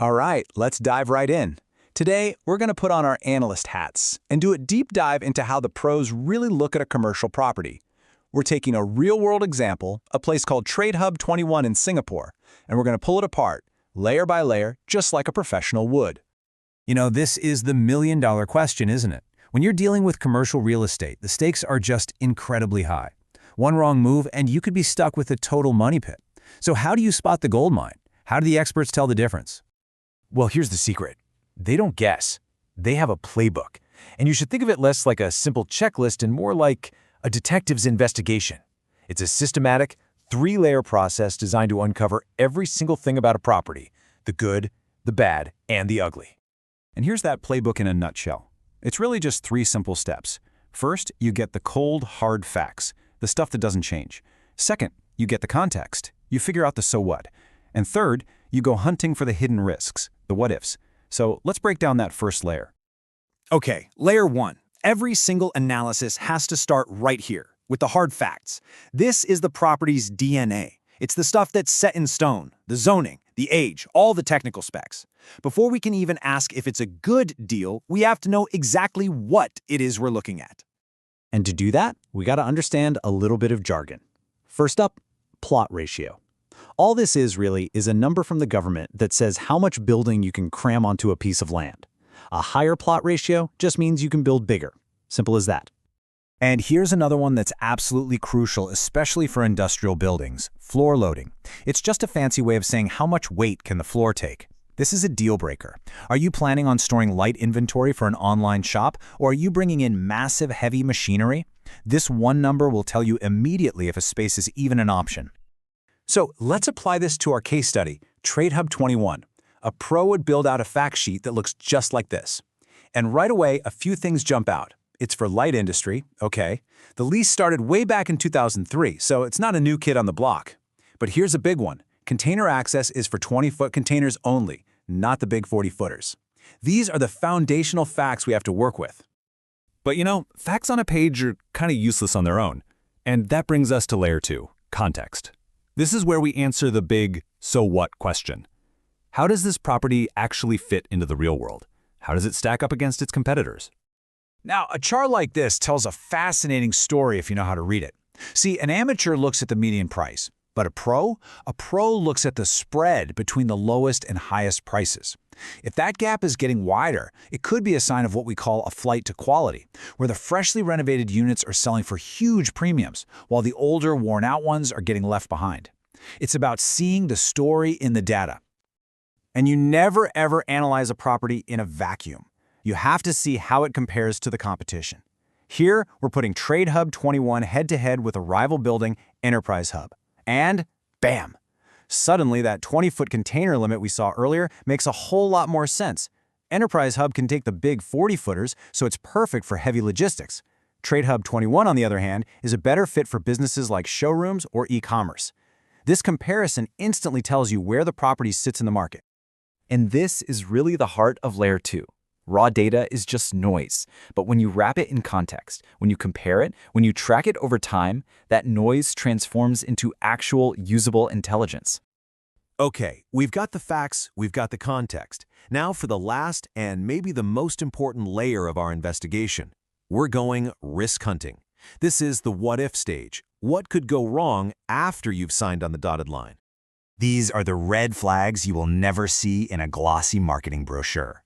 All right, let's dive right in. Today, we're going to put on our analyst hats and do a deep dive into how the pros really look at a commercial property. We're taking a real-world example, a place called TradeHub 21 in Singapore, and we're going to pull it apart, layer by layer, just like a professional would. This is the million-dollar question, isn't it? When you're dealing with commercial real estate, the stakes are just incredibly high. One wrong move, and you could be stuck with a total money pit. So how do you spot the gold mine? How do the experts tell the difference? Well, here's the secret. They don't guess. They have a playbook. And you should think of it less like a simple checklist and more like a detective's investigation. It's a systematic, three-layer process designed to uncover every single thing about a property, the good, the bad, and the ugly. And here's that playbook in a nutshell. It's really just 3 simple steps. First, you get the cold, hard facts, the stuff that doesn't change. Second, you get the context. You figure out the so what. And third, you go hunting for the hidden risks, the what-ifs. So let's break down that first layer. Okay, layer 1. Every single analysis has to start right here, with the hard facts. This is the property's DNA. It's the stuff that's set in stone, the zoning, the age, all the technical specs. Before we can even ask if it's a good deal, we have to know exactly what it is we're looking at. And to do that, we got to understand a little bit of jargon. First up, plot ratio. All this is really is a number from the government that says how much building you can cram onto a piece of land. A higher plot ratio just means you can build bigger. Simple as that. And here's another one that's absolutely crucial, especially for industrial buildings: floor loading. It's just a fancy way of saying how much weight can the floor take. This is a deal breaker. Are you planning on storing light inventory for an online shop, or are you bringing in massive heavy machinery? This one number will tell you immediately if a space is even an option. So let's apply this to our case study, TradeHub 21. A pro would build out a fact sheet that looks just like this. And right away, a few things jump out. It's for light industry, okay. The lease started way back in 2003, so it's not a new kid on the block. But here's a big one. Container access is for 20-foot containers only, not the big 40-footers. These are the foundational facts we have to work with. But facts on a page are kind of useless on their own. And that brings us to layer 2, context. This is where we answer the big so what question. How does this property actually fit into the real world? How does it stack up against its competitors? Now, a chart like this tells a fascinating story if you know how to read it. See, an amateur looks at the median price, but a pro looks at the spread between the lowest and highest prices. If that gap is getting wider, it could be a sign of what we call a flight to quality, where the freshly renovated units are selling for huge premiums, while the older, worn-out ones are getting left behind. It's about seeing the story in the data. And you never, ever analyze a property in a vacuum. You have to see how it compares to the competition. Here, we're putting TradeHub 21 head-to-head with a rival building, Enterprise Hub. And bam! Suddenly, that 20-foot container limit we saw earlier makes a whole lot more sense. Enterprise Hub can take the big 40-footers, so it's perfect for heavy logistics. TradeHub 21, on the other hand, is a better fit for businesses like showrooms or e-commerce. This comparison instantly tells you where the property sits in the market. And this is really the heart of layer 2. Raw data is just noise, but when you wrap it in context, when you compare it, when you track it over time, that noise transforms into actual usable intelligence. Okay, we've got the facts, we've got the context. Now for the last and maybe the most important layer of our investigation. We're going risk hunting. This is the what-if stage. What could go wrong after you've signed on the dotted line? These are the red flags you will never see in a glossy marketing brochure.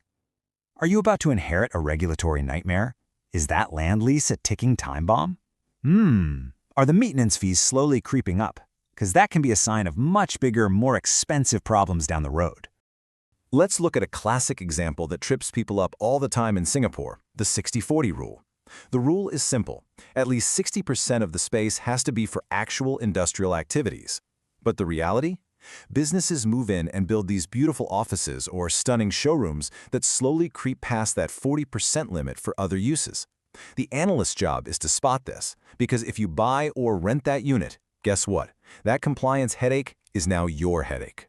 Are you about to inherit a regulatory nightmare? Is that land lease a ticking time bomb? Are the maintenance fees slowly creeping up? Because that can be a sign of much bigger, more expensive problems down the road. Let's look at a classic example that trips people up all the time in Singapore, the 60-40 rule. The rule is simple. At least 60% of the space has to be for actual industrial activities. But the reality? Businesses move in and build these beautiful offices or stunning showrooms that slowly creep past that 40% limit for other uses. The analyst's job is to spot this, because if you buy or rent that unit, guess what? That compliance headache is now your headache.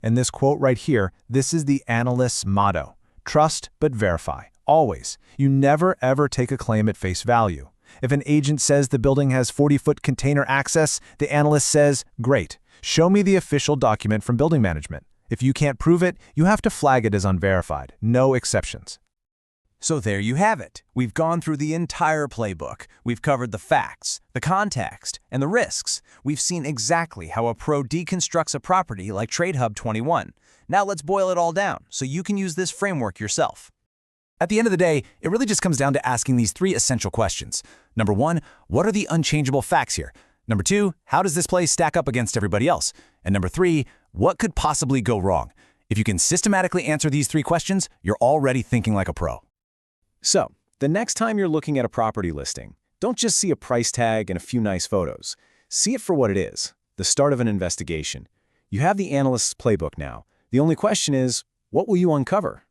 And this quote right here, this is the analyst's motto: trust but verify, always. You never ever take a claim at face value. If an agent says the building has 40-foot container access, the analyst says, great. Show me the official document from building management. If you can't prove it, you have to flag it as unverified. No exceptions. So there you have it. We've gone through the entire playbook. We've covered the facts, the context, and the risks. We've seen exactly how a pro deconstructs a property like TradeHub 21. Now let's boil it all down so you can use this framework yourself. At the end of the day, it really just comes down to asking these three essential questions. Number one, what are the unchangeable facts here? Number two, how does this place stack up against everybody else? And number three, what could possibly go wrong? If you can systematically answer these three questions, you're already thinking like a pro. So, the next time you're looking at a property listing, don't just see a price tag and a few nice photos. See it for what it is, the start of an investigation. You have the analyst's playbook now. The only question is, what will you uncover?